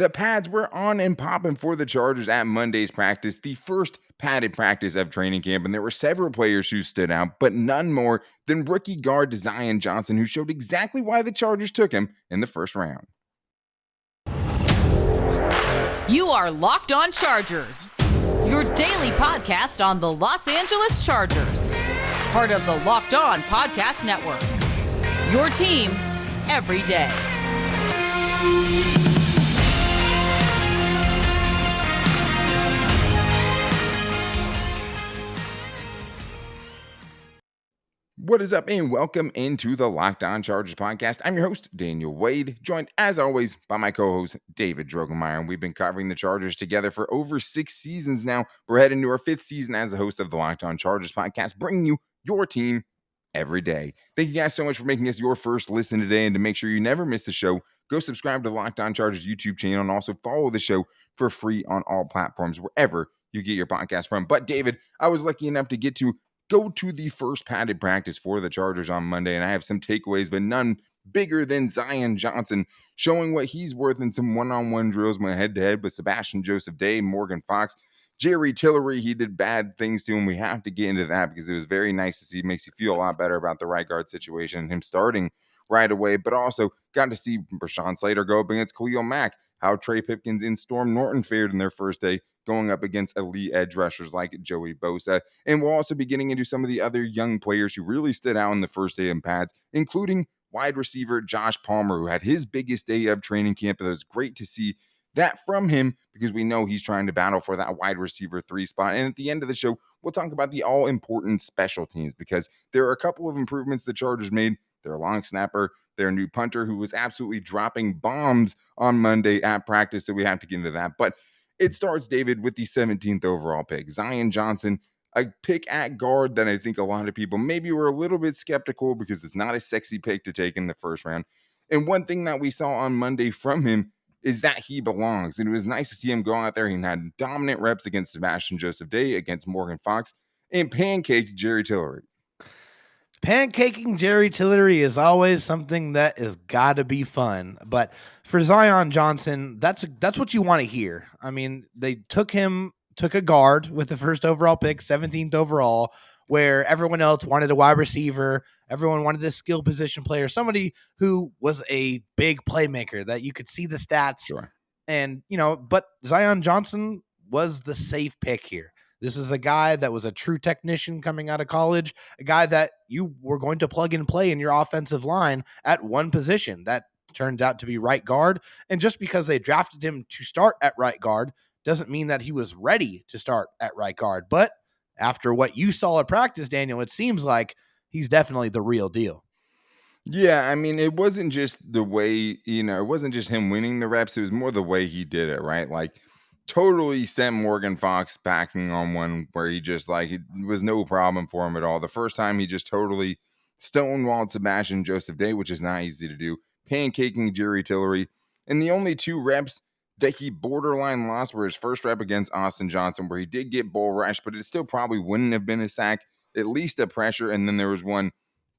The pads were on and popping for the Chargers at Monday's practice, the first padded practice of training camp, and there were several players who stood out, but none more than rookie guard Zion Johnson, who showed exactly why the Chargers took him in the first round. You are Locked On Chargers, your daily podcast on the Los Angeles Chargers, part of the Locked On Podcast Network, your team every day. What is up, and welcome into the Locked On Chargers podcast. I'm your host, Daniel Wade, joined as always by my co-host, David Droegemeier, and we've been covering the Chargers together for over 6 seasons now. We're heading into our 5th season as the host of the Locked On Chargers podcast, bringing you your team every day. Thank you guys so much for making us your first listen today, and to make sure you never miss the show, go subscribe to the Locked On Chargers YouTube channel and also follow the show for free on all platforms, wherever you get your podcast from. But David, I was lucky enough to go to the first padded practice for the Chargers on Monday, and I have some takeaways, but none bigger than Zion Johnson showing what he's worth in some one-on-one drills, went head-to-head with Sebastian Joseph Day, Morgan Fox, Jerry Tillery. He did bad things to him. We have to get into that because it was very nice to see. It makes you feel a lot better about the right guard situation, him starting right away, but also got to see Rashawn Slater go up against Khalil Mack, how Trey Pipkins and Storm Norton fared in their first day, going up against elite edge rushers like Joey Bosa. And we'll also be getting into some of the other young players who really stood out in the first day in pads, including wide receiver Josh Palmer, who had his biggest day of training camp. It was great to see that from him because we know he's trying to battle for that wide receiver 3 spot. And at the end of the show, we'll talk about the all-important special teams because there are a couple of improvements the Chargers made. Their long snapper, their new punter, who was absolutely dropping bombs on Monday at practice. So we have to get into that. But it starts, David, with the 17th overall pick, Zion Johnson, a pick at guard that I think a lot of people maybe were a little bit skeptical because it's not a sexy pick to take in the first round. And one thing that we saw on Monday from him is that he belongs. And it was nice to see him go out there. He had dominant reps against Sebastian Joseph Day, against Morgan Fox, and pancaked Jerry Tillery. Pancaking Jerry Tillery is always something that has got to be fun. But for Zion Johnson, that's what you want to hear. I mean, they took a guard with the first overall pick, 17th overall, where everyone else wanted a wide receiver. Everyone wanted a skill position player, somebody who was a big playmaker that you could see the stats. Sure. And, but Zion Johnson was the safe pick here. This is a guy that was a true technician coming out of college, a guy that you were going to plug and play in your offensive line at one position. That turns out to be right guard. And just because they drafted him to start at right guard doesn't mean that he was ready to start at right guard. But after what you saw at practice, Daniel, it seems like he's definitely the real deal. Yeah, I mean, it wasn't just the way, it wasn't just him winning the reps. It was more the way he did it, right? Like, totally sent Morgan Fox packing on one where he just it was no problem for him at all. The first time he just totally stonewalled Sebastian Joseph Day, which is not easy to do, pancaking Jerry Tillery. And the only 2 reps that he borderline lost were his first rep against Austin Johnson, where he did get bull rushed, but it still probably wouldn't have been a sack, at least a pressure. And then there was one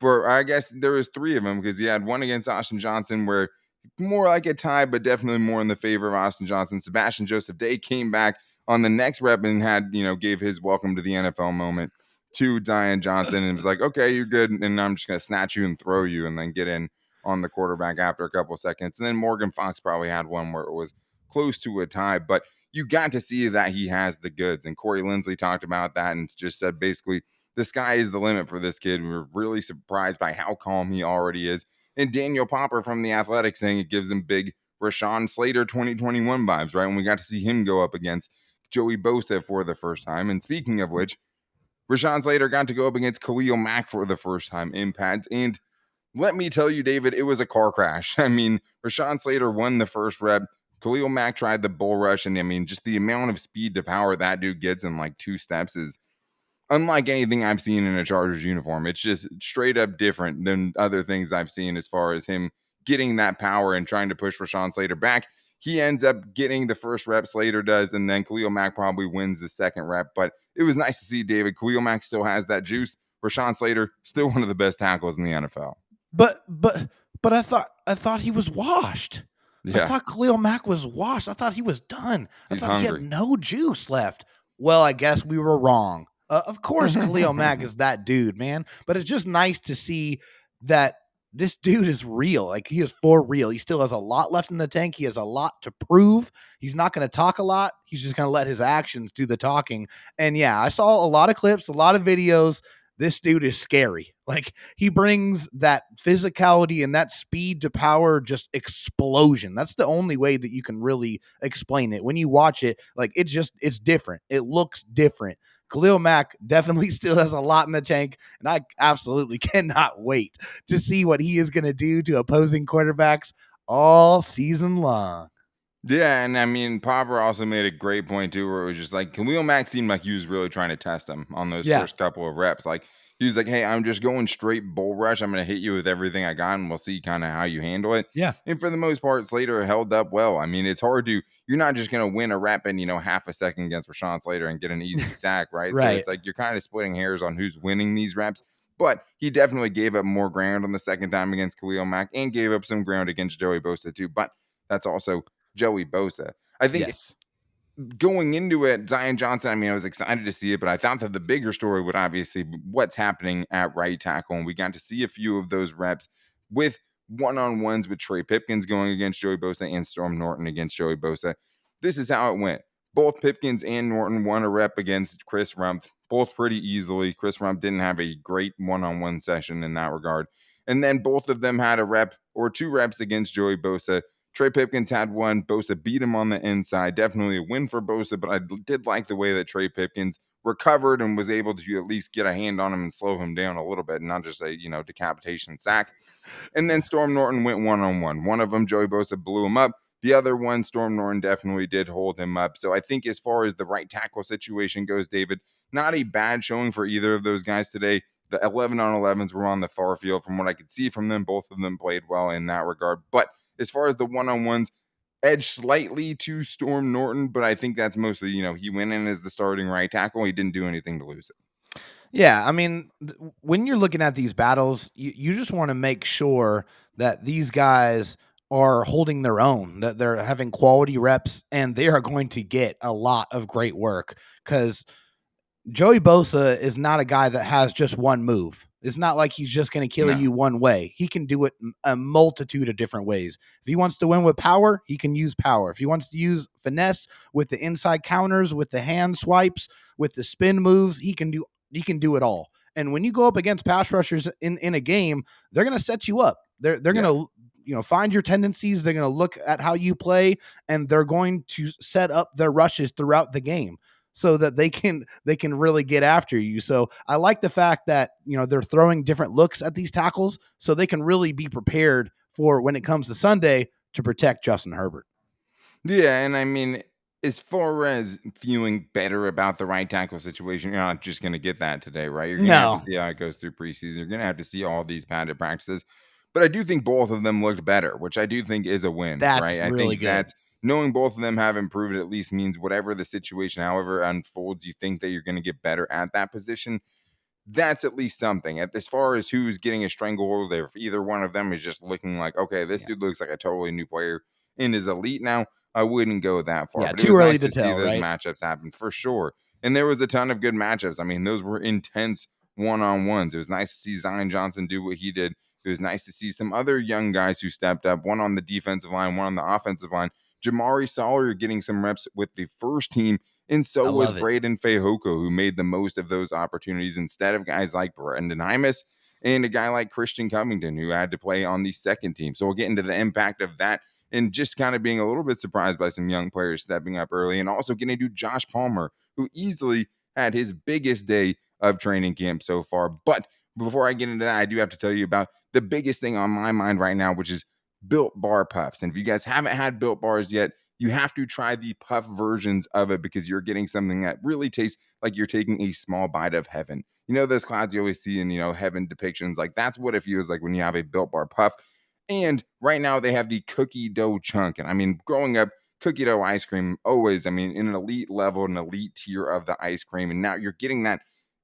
I guess there was 3 of them because he had one against Austin Johnson where more like a tie, but definitely more in the favor of Austin Johnson. Sebastian Joseph Day came back on the next rep and had, gave his welcome to the NFL moment to Zion Johnson and was like, okay, you're good. And I'm just going to snatch you and throw you and then get in on the quarterback after a couple of seconds. And then Morgan Fox probably had one where it was close to a tie, but you got to see that he has the goods. And Corey Linsley talked about that and just said, basically, the sky is the limit for this kid. We were really surprised by how calm he already is. And Daniel Popper from The Athletic saying it gives him big Rashawn Slater 2021 vibes, right? When we got to see him go up against Joey Bosa for the first time. And speaking of which, Rashawn Slater got to go up against Khalil Mack for the first time in pads. And let me tell you, David, it was a car crash. I mean, Rashawn Slater won the first rep. Khalil Mack tried the bull rush. And I mean, just the amount of speed to power that dude gets in 2 steps is unlike anything I've seen in a Chargers uniform. It's just straight up different than other things I've seen as far as him getting that power and trying to push Rashawn Slater back. He ends up getting the first rep, Slater does, and then Khalil Mack probably wins the second rep. But it was nice to see, David. Khalil Mack still has that juice. Rashawn Slater, still one of the best tackles in the NFL. But I thought he was washed. I Yeah, thought Khalil Mack was washed. I thought he was done. I he's thought he had hungry. no juice left. Well, I guess we were wrong. Of course, Khalil Mack is that dude, man. But it's just nice to see that this dude is real. Like, he is for real. He still has a lot left in the tank. He has a lot to prove. He's not going to talk a lot. He's just going to let his actions do the talking. And yeah, I saw a lot of clips, a lot of videos. This dude is scary. Like, he brings that physicality and that speed to power, just explosion. That's the only way that you can really explain it. When you watch it, like, it's different. It looks different. Khalil Mack definitely still has a lot in the tank, and I absolutely cannot wait to see what he is going to do to opposing quarterbacks all season long. Yeah, and I mean, Popper also made a great point too, where it was just like Khalil Mack seemed like he was really trying to test him on those Yeah. first couple of reps. Like he was like, "Hey, I'm just going straight bull rush. I'm going to hit you with everything I got, and we'll see kind of how you handle it." Yeah. And for the most part, Slater held up well. I mean, it's hard to. You're not just going to win a rep in half a second against Rashawn Slater and get an easy sack, right? So Right. it's like you're kind of splitting hairs on who's winning these reps. But he definitely gave up more ground on the second time against Khalil Mack and gave up some ground against Joey Bosa too. But that's also Joey Bosa. I think Yes. going into it, Zion Johnson, I mean, I was excited to see it, but I thought that the bigger story would obviously be what's happening at right tackle. And we got to see a few of those reps with one-on-ones with Trey Pipkins going against Joey Bosa and Storm Norton against Joey Bosa. This is how it went. Both Pipkins and Norton won a rep against Chris Rumpf, both pretty easily. Chris Rumpf didn't have a great one-on-one session in that regard. And then both of them had a rep or two reps against Joey Bosa. Trey Pipkins had one. Bosa beat him on the inside. Definitely a win for Bosa, but I did like the way that Trey Pipkins recovered and was able to at least get a hand on him and slow him down a little bit and not just a, decapitation sack. And then Storm Norton went one-on-one. One of them, Joey Bosa, blew him up. The other one, Storm Norton definitely did hold him up. So I think as far as the right tackle situation goes, David, not a bad showing for either of those guys today. The 11-on-11s were on the far field. From what I could see from them, both of them played well in that regard. But as far as the one-on-ones, edge slightly to Storm Norton, but I think that's mostly, he went in as the starting right tackle. He didn't do anything to lose it. Yeah, I mean, when you're looking at these battles, you just want to make sure that these guys are holding their own, that they're having quality reps, and they are going to get a lot of great work, because Joey Bosa is not a guy that has just one move. It's not like he's just going to kill No. you one way. He can do it a multitude of different ways. If he wants to win with power, he can use power. If he wants to use finesse with the inside counters, with the hand swipes, with the spin moves, he can do it all. And when you go up against pass rushers in a game, they're going to set you up. They're going to find your tendencies. They're going to look at how you play, and they're going to set up their rushes throughout the game so that they can really get after you. So I like the fact that, they're throwing different looks at these tackles so they can really be prepared for when it comes to Sunday to protect Justin Herbert. Yeah, and I mean, as far as feeling better about the right tackle situation, you're not just going to get that today, right? You're going to have to see how it goes through preseason. You're going to have to see all these padded practices. But I do think both of them looked better, which I do think is a win, That's right? I really think good. that's knowing both of them have improved at least means whatever the situation, however it unfolds, you think that you're going to get better at that position. That's at least something. As far as who's getting a stranglehold, if either one of them is just looking like, okay, this dude looks like a totally new player and is elite now, I wouldn't go that far. Yeah, But it too was early nice to to see tell, those right? matchups happen for sure. And there was a ton of good matchups. I mean, those were intense one-on-ones. It was nice to see Zion Johnson do what he did. It was nice to see some other young guys who stepped up, one on the defensive line, one on the offensive line. Jamari Sawyer getting some reps with the first team, and so was Braden Fehoko, who made the most of those opportunities instead of guys like Brendan Hymus and a guy like Christian Covington, who had to play on the second team. So we'll get into the impact of that and just kind of being a little bit surprised by some young players stepping up early, and also getting to Josh Palmer, who easily had his biggest day of training camp so far. But before I get into that, I do have to tell you about the biggest thing on my mind right now, which is Built Bar Puffs. And if you guys haven't had Built Bars yet, you have to try the puff versions of it, because you're getting something that really tastes like you're taking a small bite of heaven. You know those clouds you always see in, heaven depictions? Like, that's what it feels like when you have a Built Bar Puff. And right now they have the cookie dough chunk. And I mean, growing up, cookie dough ice cream always, in an elite level, an elite tier of the ice cream. And now you're getting that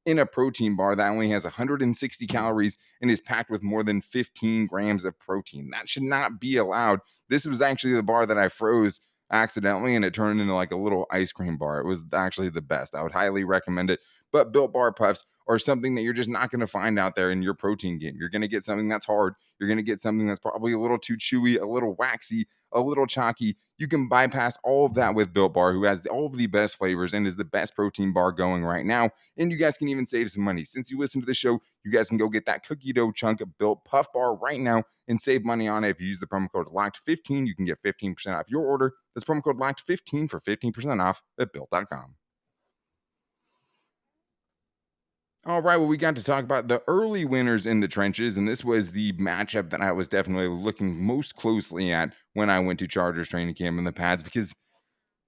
in a protein bar that only has 160 calories and is packed with more than 15 grams of protein. That should not be allowed. This was actually the bar that I froze accidentally, and it turned into like a little ice cream bar. It was actually the best. I would highly recommend it. But Built Bar Puffs are something that you're just not going to find out there in your protein game. You're going to get something that's hard. You're going to get something that's probably a little too chewy, a little waxy, a little chalky. You can bypass all of that with Built Bar, who has all of the best flavors and is the best protein bar going right now. And you guys can even save some money. Since you listen to the show, you guys can go get that cookie dough chunk of Built Puff Bar right now and save money on it. If you use the promo code LOCKED15, you can get 15% off your order. That's promo code LOCKED15 for 15% off at Built.com. All right, well, we got to talk about the early winners in the trenches, and this was the matchup that I was definitely looking most closely at when I went to Chargers training camp in the pads, because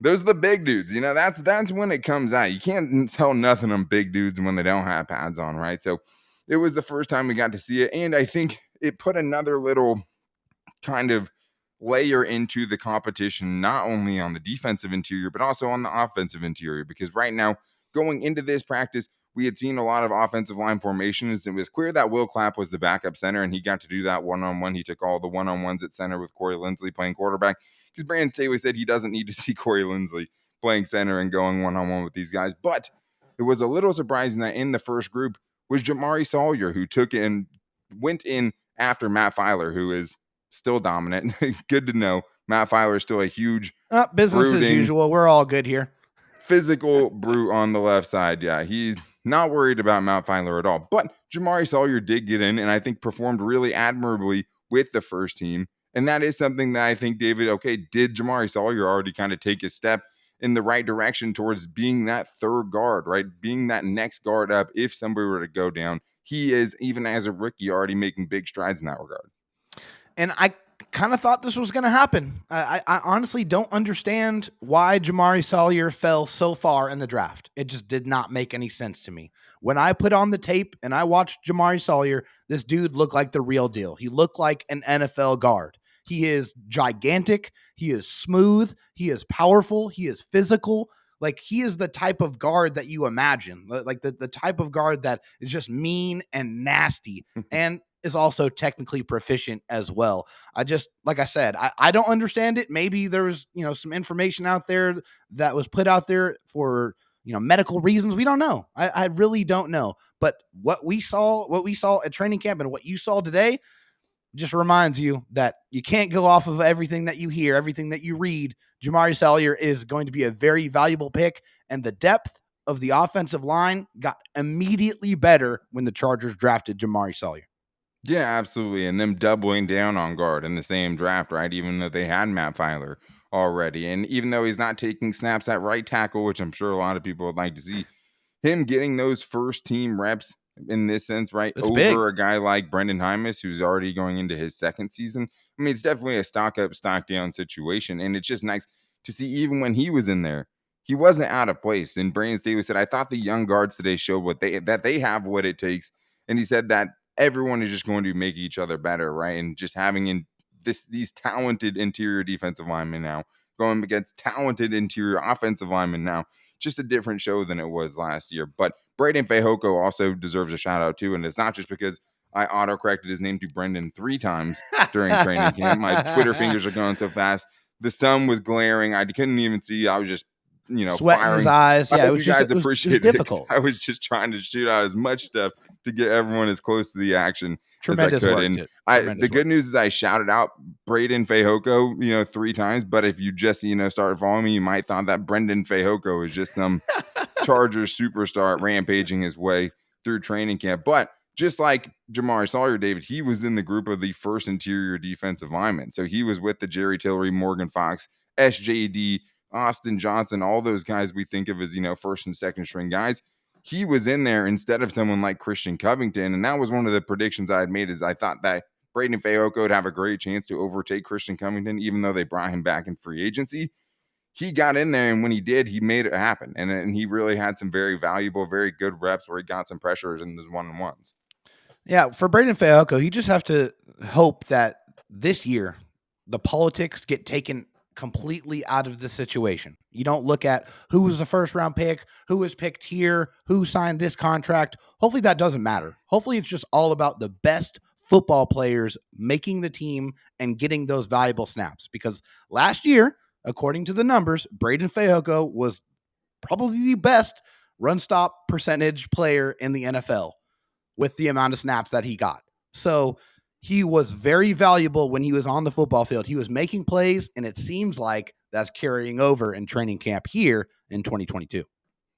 those are the big dudes. You know, that's when it comes out. You can't tell nothing on big dudes when they don't have pads on, right? So it was the first time we got to see it, and I think it put another little kind of layer into the competition, not only on the defensive interior, but also on the offensive interior, because right now, going into this practice, we had seen a lot of offensive line formations. It was clear that Will Clapp was the backup center, and he got to do that one-on-one. He took all the one-on-ones at center with Corey Linsley playing quarterback, because Brandon Staley said he doesn't need to see Corey Linsley playing center and going one-on-one with these guys. But it was a little surprising that in the first group was Jamari Sawyer, who took it and went in after Matt Filer, who is still dominant. Good to know. Matt Filer is still a huge business as usual. We're all good here. Physical brute on the left side. Yeah, he's not worried about Matt Filer at all. But Jamari Sawyer did get in and I think performed really admirably with the first team. And that is something that I think, David, okay, did Jamari Sawyer already kind of take a step in the right direction towards being that third guard, right? Being that next guard up if somebody were to go down. He is, even as a rookie, already making big strides in that regard. And I kind of thought this was going to happen. I honestly don't understand why Jamari Sawyer fell so far in the draft. It just did not make any sense to me. When I put on the tape and I watched Jamari Sawyer, this dude looked like the real deal. He looked like an NFL guard. He is gigantic. He is smooth. He is powerful. He is physical. Like, he is the type of guard that you imagine, like the type of guard that is just mean and nasty and is also technically proficient as well. Like I said, I don't understand it. Maybe there was, some information out there that was put out there for, medical reasons. We don't know. I really don't know. But what we saw at training camp and what you saw today just reminds you that you can't go off of everything that you hear, everything that you read. Jamari Sawyer is going to be a very valuable pick, and the depth of the offensive line got immediately better when the Chargers drafted Jamari Sawyer. Yeah, absolutely. And them doubling down on guard in the same draft, right? Even though they had Matt Filer already. And even though he's not taking snaps at right tackle, which I'm sure a lot of people would like to see, him getting those first team reps in this sense, right? That's over big. A guy like Brendan Hymus, who's already going into his second season. I mean, it's definitely a stock up, stock down situation. And it's just nice to see, even when he was in there, he wasn't out of place. And Brandon Staley said, I thought the young guards today showed that they have what it takes. And he said that everyone is just going to make each other better, right? And just having these talented interior defensive linemen now going against talented interior offensive linemen now, just a different show than it was last year. But Braden Fehoko also deserves a shout out too. And it's not just because I auto-corrected his name to Brendan 3 times during training camp. My Twitter fingers are going so fast. The sun was glaring. I couldn't even see. I was just, sweat firing. in his eyes. Yeah, I hope you guys appreciate it. Difficult. I was just trying to shoot out as much stuff to get everyone as close to the action Tremendous as I could. Work, and the good news is I shouted out Braden Fehoko, 3 times. But if you just, started following me, you might thought that Brendan Fehoko is just some Chargers superstar rampaging his way through training camp. But just like Jamari Sawyer, David, he was in the group of the first interior defensive linemen. So he was with the Jerry Tillery, Morgan Fox, SJD, Austin Johnson, all those guys we think of as, first and second string guys. He was in there instead of someone like Christian Covington. And that was one of the predictions I had made, is I thought that Braden Fehoko would have a great chance to overtake Christian Covington, even though they brought him back in free agency. He got in there, and when he did, he made it happen. And he really had some very valuable, very good reps where he got some pressures in those one-on-ones. Yeah, for Braden Fehoko, you just have to hope that this year the politics get taken completely out of the situation. You don't look at who was the first round pick, who was picked here, who signed this contract. Hopefully that doesn't matter. Hopefully it's just all about the best football players making the team and getting those valuable snaps. Because last year, according to the numbers, Braden Fehoko was probably the best run stop percentage player in the NFL with the amount of snaps that he got. So he was very valuable when he was on the football field. He was making plays, and it seems like that's carrying over in training camp here in 2022.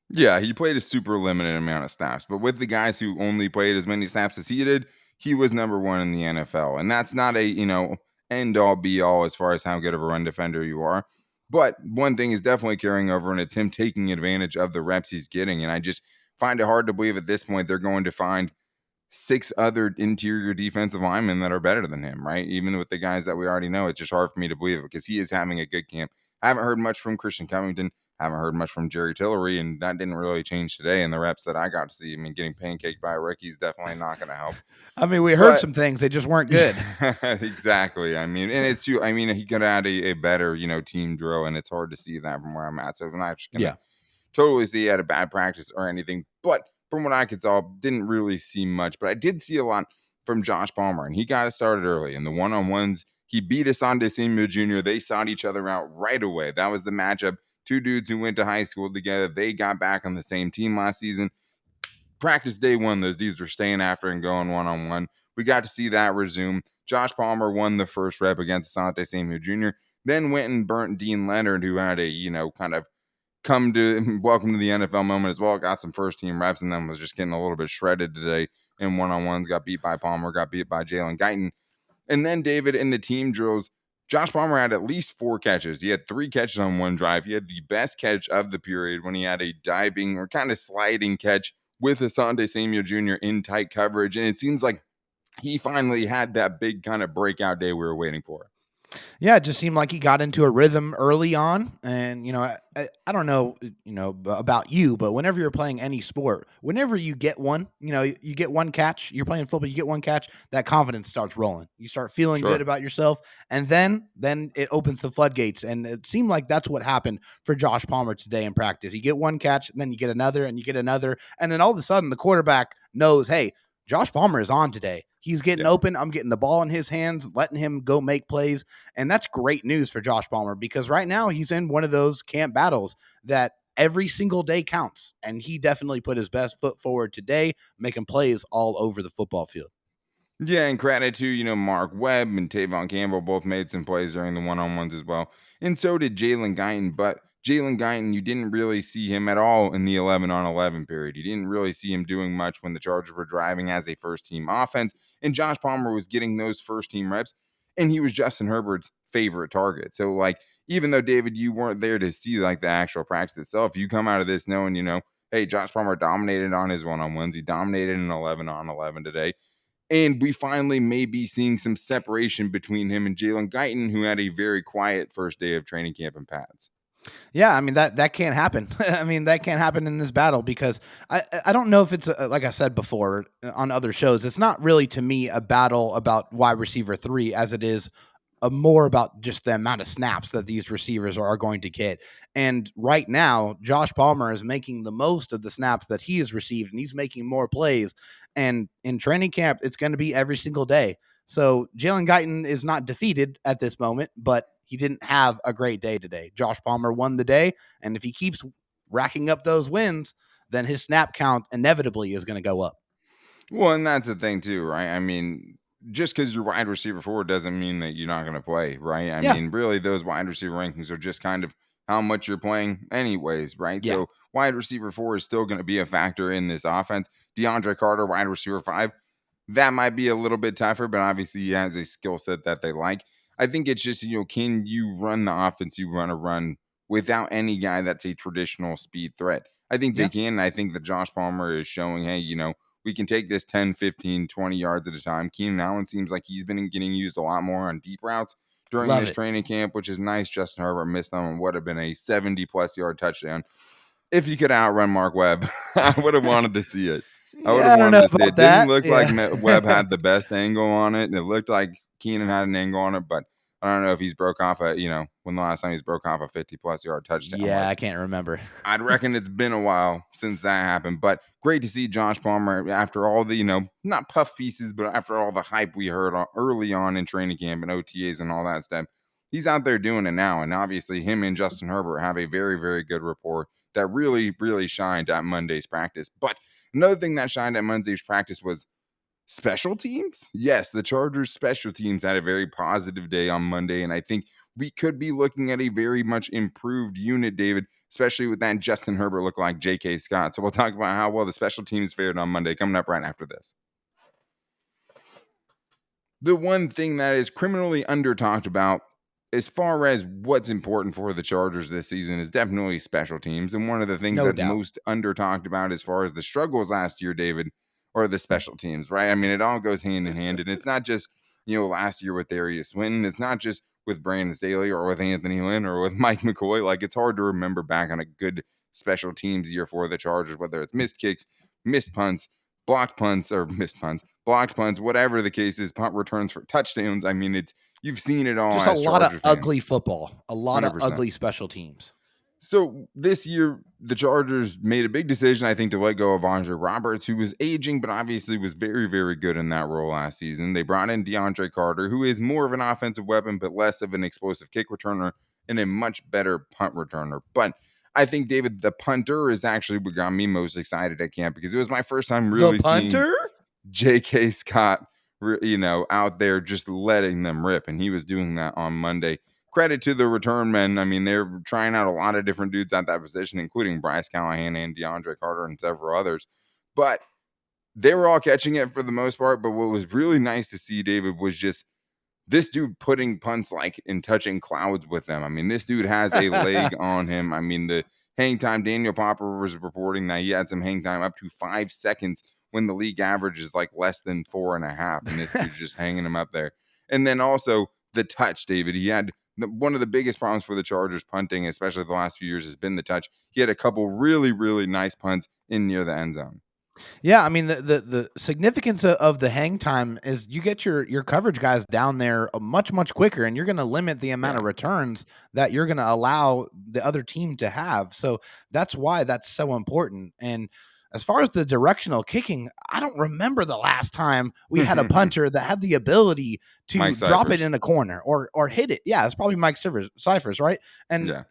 Yeah, he played a super limited amount of snaps, but with the guys who only played as many snaps as he did, he was number one in the NFL. And that's not a, end all be all as far as how good of a run defender you are. But one thing is definitely carrying over, and it's him taking advantage of the reps he's getting. And I just find it hard to believe at this point they're going to find 6 other interior defensive linemen that are better than him, right? Even with the guys that we already know, it's just hard for me to believe it because he is having a good camp. I haven't heard much from Christian Covington. Haven't heard much from Jerry Tillery, and that didn't really change today in the reps that I got to see. I mean, getting pancaked by a rookie is definitely not going to help. I mean, we heard some things. They just weren't good. Exactly. I mean, and it's you. I mean, he could add a better, team drill, and it's hard to see that from where I'm at. So I'm not just going to totally see he had a bad practice or anything. But from what I could tell, didn't really see much. But I did see a lot from Josh Palmer, and he got it started early. In the one-on-ones, he beat Asante Samuel Jr. They sought each other out right away. That was the matchup. 2 dudes who went to high school together. They got back on the same team last season. Practice day 1, those dudes were staying after and going one-on-one. We got to see that resume. Josh Palmer won the first rep against Asante Samuel Jr., then went and burnt Dean Leonard, who had a, kind of welcome to the NFL moment as well. Got some first team reps and then was just getting a little bit shredded today in one-on-ones. Got beat by Palmer, got beat by Jalen Guyton. And then David in the team drills, Josh Palmer had at least 4 catches. He had 3 catches on one drive. He had the best catch of the period when he had a diving or kind of sliding catch with Asante Samuel Jr. in tight coverage. And it seems like he finally had that big kind of breakout day we were waiting for. Yeah, it just seemed like he got into a rhythm early on. And, I don't know, about you, but whenever you're playing any sport, whenever you get one, you get one catch, you're playing football, you get one catch, that confidence starts rolling. You start feeling good about yourself. And then it opens the floodgates. And it seemed like that's what happened for Josh Palmer today in practice. You get one catch, and then you get another, and you get another. And then all of a sudden the quarterback knows, hey, Josh Palmer is on today. He's getting open. I'm getting the ball in his hands, letting him go make plays. And that's great news for Josh Palmer because right now he's in one of those camp battles that every single day counts. And he definitely put his best foot forward today, making plays all over the football field. Yeah, and credit to, Mark Webb and Tavon Campbell both made some plays during the one-on-ones as well. And so did Jalen Guyton. But Jalen Guyton, you didn't really see him at all in the 11-on-11 period. You didn't really see him doing much when the Chargers were driving as a first-team offense. And Josh Palmer was getting those first-team reps, and he was Justin Herbert's favorite target. So, even though, David, you weren't there to see, the actual practice itself, you come out of this knowing, hey, Josh Palmer dominated on his one-on-ones. He dominated in 11-on-11 today. And we finally may be seeing some separation between him and Jalen Guyton, who had a very quiet first day of training camp in pads. Yeah, I mean, that can't happen. I mean, that can't happen in this battle because I don't know if it's, like I said before on other shows, it's not really to me a battle about wide receiver 3 as it is more about just the amount of snaps that these receivers are going to get. And right now, Josh Palmer is making the most of the snaps that he has received, and he's making more plays. And in training camp, it's going to be every single day. So Jalen Guyton is not defeated at this moment, but he didn't have a great day today. Josh Palmer won the day, and if he keeps racking up those wins, then his snap count inevitably is going to go up. Well, and that's the thing too, right? I mean, just because you're wide receiver 4 doesn't mean that you're not going to play, right? I mean, really, those wide receiver rankings are just kind of how much you're playing anyways, right? So wide receiver 4 is still going to be a factor in this offense. DeAndre Carter, wide receiver 5, that might be a little bit tougher, but obviously he has a skill set that they like. I think it's just, can you run the offense you want to run without any guy that's a traditional speed threat? I think they can. I think that Josh Palmer is showing, hey, we can take this 10, 15, 20 yards at a time. Keenan Allen seems like he's been getting used a lot more on deep routes during this training camp, which is nice. Justin Herbert missed on what would have been a 70-plus yard touchdown. If you could outrun Mark Webb, I would have wanted to see it. I would have wanted to see it. It didn't look like Webb had the best angle on it, and it looked like Keenan had an angle on it, but I don't know if he's broke off when the last time he's broke off a 50+ yard touchdown Yeah, was. I can't remember. I'd reckon it's been a while since that happened, but great to see Josh Palmer after all the, not puff pieces, but after all the hype we heard early on in training camp and OTAs and all that stuff. He's out there doing it now. And obviously him and Justin Herbert have a very, very good rapport that really, really shined at Monday's practice. But another thing that shined at Monday's practice was special teams. Yes, the Chargers special teams had a very positive day on Monday, and I think we could be looking at a very much improved unit, David, especially with that Justin Herbert look like J.K. Scott. So we'll talk about how well the special teams fared on Monday coming up right after this. The one thing that is criminally under talked about as far as what's important for the Chargers this season is definitely special teams. And one of the things No that's doubt. most under talked about as far as the struggles last year, David, are the special teams, right? I mean, it all goes hand in hand. And it's not just, last year with Darius Swinton. It's not just with Brandon Staley or with Anthony Lynn or with Mike McCoy. Like, it's hard to remember back on a good special teams year for the Chargers, whether it's missed kicks, missed punts, blocked punts, whatever the case is, punt returns for touchdowns. I mean, you've seen it all. Just a lot Charger of fans. ugly football, a lot 100%. of ugly special teams. So this year, the Chargers made a big decision, I think, to let go of Andre Roberts, who was aging, but obviously was very, very good in that role last season. They brought in DeAndre Carter, who is more of an offensive weapon, but less of an explosive kick returner and a much better punt returner. But I think, David, the punter is actually what got me most excited at camp because it was my first time really seeing J.K. Scott, out there just letting them rip. And he was doing that on Monday. Credit to the return men. I mean, they're trying out a lot of different dudes at that position, including Bryce Callahan and DeAndre Carter and several others. But they were all catching it for the most part. But what was really nice to see, David, was just this dude putting punts and touching clouds with them. I mean, this dude has a leg on him. I mean, the hang time, Daniel Popper was reporting that he had some hang time up to 5 seconds when the league average is less than 4.5. And this dude's just hanging him up there. And then also the touch, David. He had one of the biggest problems for the Chargers punting, especially the last few years, has been the touch. He had a couple really, really nice punts in near the end zone. Yeah, I mean, the significance of the hang time is you get your coverage guys down there much, much quicker, and you're going to limit the amount of returns that you're going to allow the other team to have. So that's why that's so important. And as far as the directional kicking, I don't remember the last time we had a punter that had the ability to drop it in a corner or hit it. Yeah, it's probably Mike Cyphers, right? And,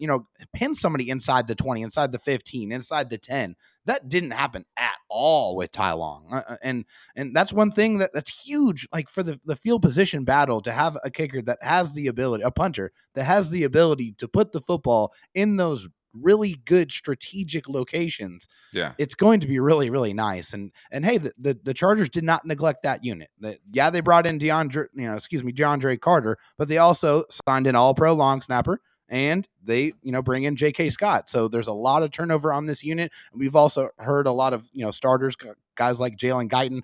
pin somebody inside the 20, inside the 15, inside the 10. That didn't happen at all with Ty Long. And that's one thing that's huge, for the field position battle, to have a kicker that has the ability, a punter that has the ability to put the football in those really good strategic locations. Yeah, it's going to be really, really nice. And hey, the Chargers did not neglect that unit. They brought in DeAndre Carter, but they also signed an all-pro long snapper, and they bring in J.K. Scott. So there's a lot of turnover on this unit. And we've also heard a lot of starters, guys like Jalen Guyton,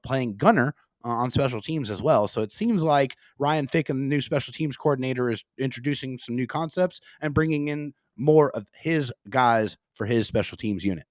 playing gunner on special teams as well. So it seems like Ryan Fick, and the new special teams coordinator, is introducing some new concepts and bringing in more of his guys for his special teams unit.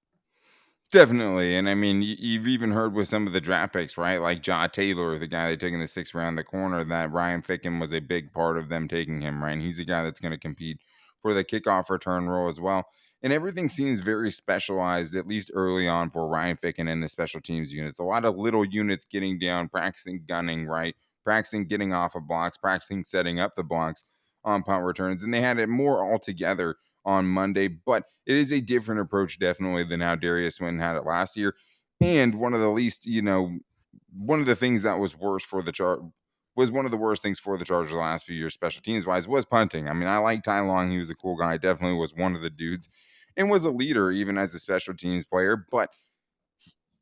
Definitely. And I mean, you've even heard with some of the draft picks, right? Like Ja Taylor, the guy they took in the 6th round, the corner, that Ryan Ficken was a big part of them taking him, right? And he's a guy that's going to compete for the kickoff return role as well. And everything seems very specialized, at least early on, for Ryan Ficken and the special teams units. A lot of little units getting down, practicing gunning, right? Practicing getting off of blocks, practicing setting up the blocks on punt returns. And they had it more all together on Monday, but it is a different approach definitely than how Darius Swinton had it last year. And one of the least, one of the things that was worse for one of the worst things for the Chargers the last few years, special teams wise, was punting. I mean, I like Ty Long. He was a cool guy. Definitely was one of the dudes and was a leader even as a special teams player, but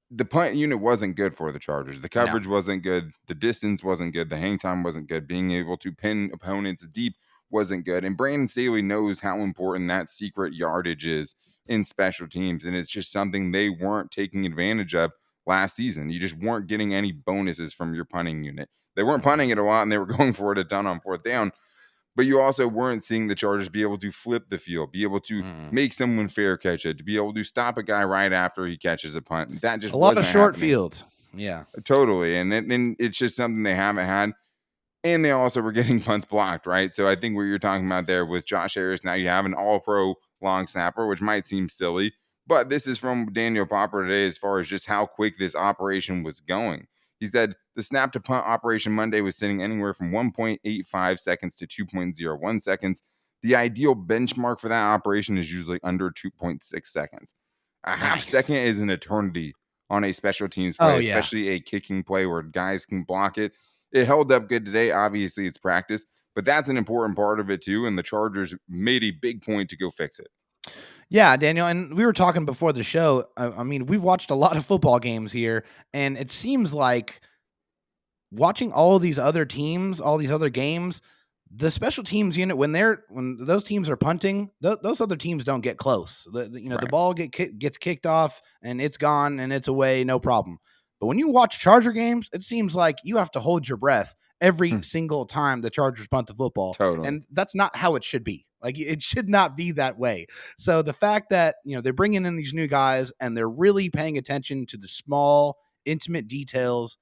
the punt unit wasn't good for the Chargers. The coverage wasn't good. The distance wasn't good. The hang time wasn't good. Being able to pin opponents deep wasn't good. And Brandon Staley knows how important that secret yardage is in special teams. And it's just something they weren't taking advantage of last season. You just weren't getting any bonuses from your punting unit. They weren't punting it a lot, and they were going for it a ton on 4th down. But you also weren't seeing the Chargers be able to flip the field, be able to make someone fair catch it, to be able to stop a guy right after he catches a punt. That just a lot of short happening. fields. Yeah, totally. And then it's just something they haven't had. And they also were getting punts blocked, right? So I think what you're talking about there with Josh Harris, now you have an all-pro long snapper, which might seem silly, but this is from Daniel Popper today as far as just how quick this operation was going. He said the snap to punt operation Monday was sitting anywhere from 1.85 seconds to 2.01 seconds. The ideal benchmark for that operation is usually under 2.6 seconds. A half Nice. second is an eternity on a special teams Oh play, yeah. especially a kicking play where guys can block it. It held up good today. Obviously, it's practice, but that's an important part of it too. And the Chargers made a big point to go fix it. Yeah, Daniel, and we were talking before the show. I mean, we've watched a lot of football games here, and it seems like watching all of these other teams, all these other games, the special teams unit when those teams are punting, those other teams don't get close. The Right. ball gets kicked off and it's gone and it's away, no problem. But when you watch Charger games, it seems like you have to hold your breath every Hmm. single time the Chargers punt the football, Totally. and that's not how it should be. Like it should not be that way. So the fact that they're bringing in these new guys and they're really paying attention to the small, intimate details,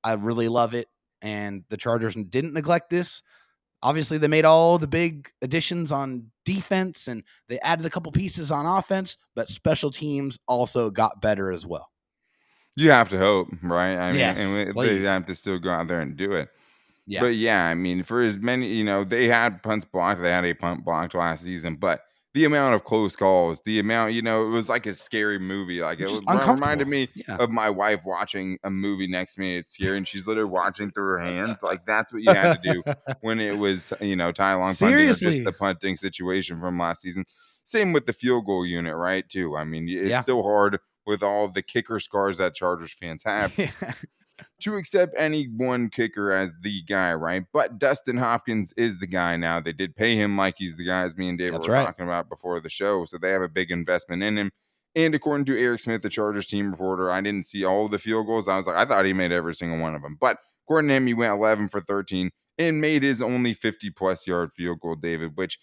I really love it. And the Chargers didn't neglect this. Obviously, they made all the big additions on defense and they added a couple pieces on offense, but special teams also got better as well. You have to hope, right? I mean, Yes, and they please. have to still go out there and do it. Yeah. But yeah, I mean, for as many, they had punts blocked. They had a punt blocked last season, but the amount of close calls, the amount, it was like a scary movie. Like it Just reminded uncomfortable. me Yeah. of my wife watching a movie next to me. It's scary, and she's literally watching through her hands. Like that's what you had to do when it was, Ty Long punting or just Seriously. the punting situation from last season. Same with the field goal unit, right? Too. I mean, it's Yeah. still hard with all of the kicker scars that Chargers fans have Yeah. to accept any one kicker as the guy, right? But Dustin Hopkins is the guy now. They did pay him like he's the guy, as me and David That's were right. talking about before the show. So they have a big investment in him. And according to Eric Smith, the Chargers team reporter, I didn't see all of the field goals. I was like, I thought he made every single one of them. But according to him, he went 11 for 13 and made his only 50-plus yard field goal, David, which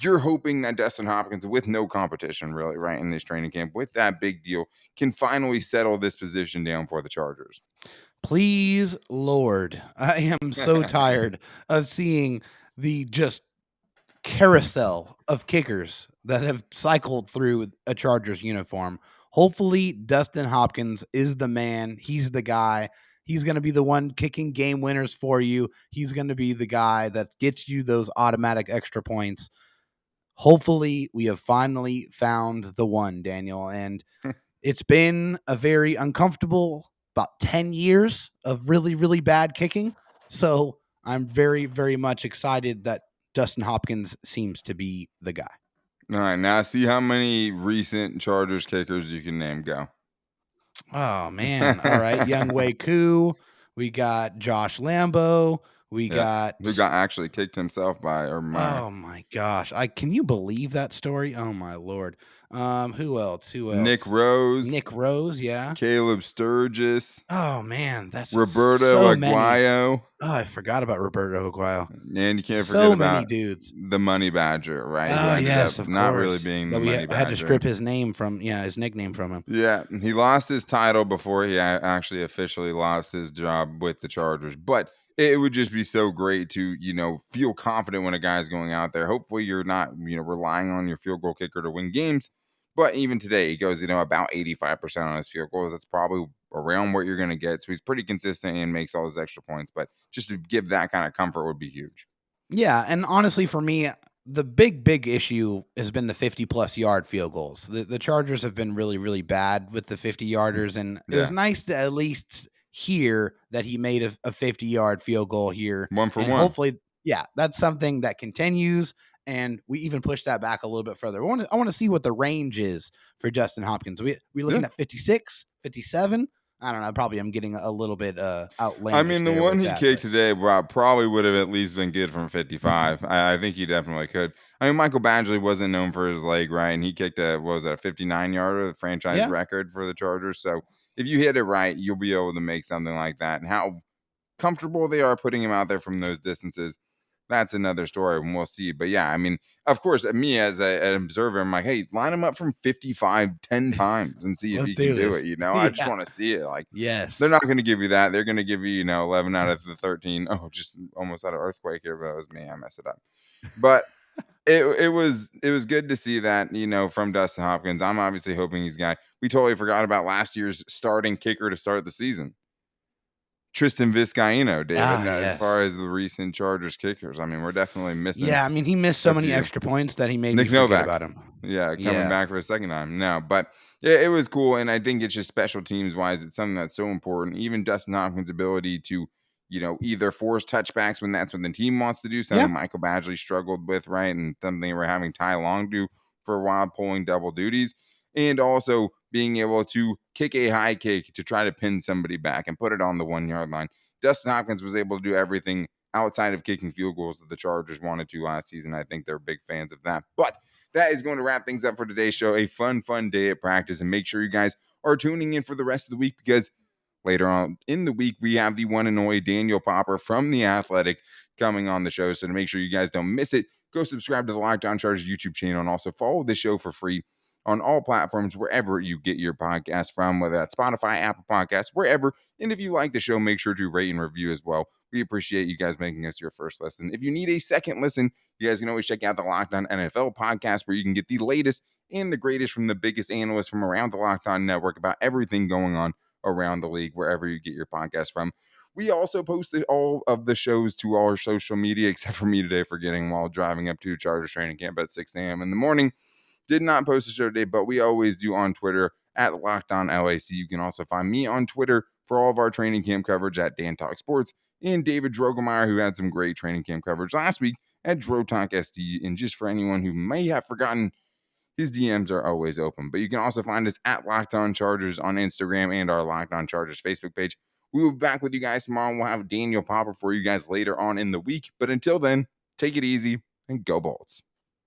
you're hoping that Dustin Hopkins, with no competition really, right, in this training camp, with that big deal, can finally settle this position down for the Chargers. Please, Lord. I am so tired of seeing the just carousel of kickers that have cycled through a Chargers uniform. Hopefully, Dustin Hopkins is the man. He's the guy. He's going to be the one kicking game winners for you. He's going to be the guy that gets you those automatic extra points. Hopefully, we have finally found the one, Daniel. And it's been a very uncomfortable about 10 years of really, really bad kicking. So I'm very, very much excited that Dustin Hopkins seems to be the guy. All right, now see how many recent Chargers kickers you can name. Go. Oh, man. All right. Young Wei Koo. We got Josh Lambo. We Yeah, got. who got actually kicked himself by Urban. Oh my gosh. Can you believe that story? Oh my Lord. Who else? Nick Rose, Nick Rose, yeah. Caleb Sturgis, Oh man, that's Roberto so many. Aguayo, Oh, I forgot about Roberto Aguayo. and you can't forget So many about dudes. the Money Badger, right? Who Oh, ended up yes, of not really course. being the That we Money had to Badger. strip his nickname from him. Yeah, he lost his title before he actually officially lost his job with the Chargers. But it would just be so great to, feel confident when a guy's going out there. Hopefully you're not, relying on your field goal kicker to win games. But even today, he goes, about 85% on his field goals. That's probably around what you're going to get. So he's pretty consistent and makes all his extra points. But just to give that kind of comfort would be huge. Yeah, and honestly, for me, the big issue has been the 50-plus yard field goals. The Chargers have been really, really bad with the 50-yarders, and it was Yeah. nice to at least hear that he made a 50-yard field goal here. 1 for And 1. hopefully, yeah, that's something that continues, and we even push that back a little bit further. I want to see what the range is for Justin Hopkins. We looking at 56, 57? I don't know. Probably I'm getting a little bit outlandish. I mean, the there one with he that, kicked but today, Rob, probably would have at least been good from 55. I think he definitely could. I mean, Michael Badgley wasn't known for his leg, right? And he kicked a 59-yarder, the franchise yeah. record for the Chargers. So if you hit it right, you'll be able to make something like that. And how comfortable they are putting him out there from those distances. that's another story, and we'll see. But yeah, I mean, of course, me as an observer, I'm like, hey, line him up from 55 10 times and see if Let's he can do do this. it. I just Yeah. want to see it. Like, they're Yes. not going to give you that. They're going to give you, 11 out of the 13. Oh, just almost had an earthquake here, but it was me. I messed it up. But it was good to see that, from Dustin Hopkins. I'm obviously hoping he's guy. We totally forgot about last year's starting kicker to start the season. Tristan Vizcaino, David. Ah, Now, as far yes. as the recent Chargers kickers, I mean, we're definitely missing Yeah, I mean, he missed so a many few. extra points that he made me Nick forget Novak, about him. yeah, coming Yeah. back for a second time. No, but yeah, it was cool, and I think it's just special teams wise, it's something that's so important. Even Dustin Hopkins' ability to, either force touchbacks when that's what the team wants to do, Yeah. something Michael Badgley struggled with, right, and something we're having Ty Long do for a while, pulling double duties, and also being able to kick a high kick to try to pin somebody back and put it on the 1 yard line. Dustin Hopkins was able to do everything outside of kicking field goals that the Chargers wanted to last season. I think they're big fans of that. But that is going to wrap things up for today's show. A fun day at practice. And make sure you guys are tuning in for the rest of the week, because later on in the week, we have the one and only Daniel Popper from The Athletic coming on the show. So to make sure you guys don't miss it, go subscribe to the Locked On Chargers YouTube channel and also follow the show for free on all platforms, wherever you get your podcast from, whether that's Spotify, Apple Podcasts, wherever. And if you like the show, make sure to rate and review as well. We appreciate you guys making us your first listen. If you need a second listen, you guys can always check out the Locked On NFL podcast, where you can get the latest and the greatest from the biggest analysts from around the Locked On network about everything going on around the league, wherever you get your podcast from. We also posted all of the shows to our social media, except for me today forgetting while driving up to Chargers training camp at 6 a.m. in the morning. Did not post a show today, but we always do on Twitter at Locked On LAC. You can also find me on Twitter for all of our training camp coverage at Dan Talk Sports, and David Droegemeier, who had some great training camp coverage last week at Dro Talk SD. And just for anyone who may have forgotten, his DMs are always open. But you can also find us at Locked On Chargers on Instagram and our Locked On Chargers Facebook page. We will be back with you guys tomorrow. We'll have Daniel Popper for you guys later on in the week. But until then, take it easy and go Bolts.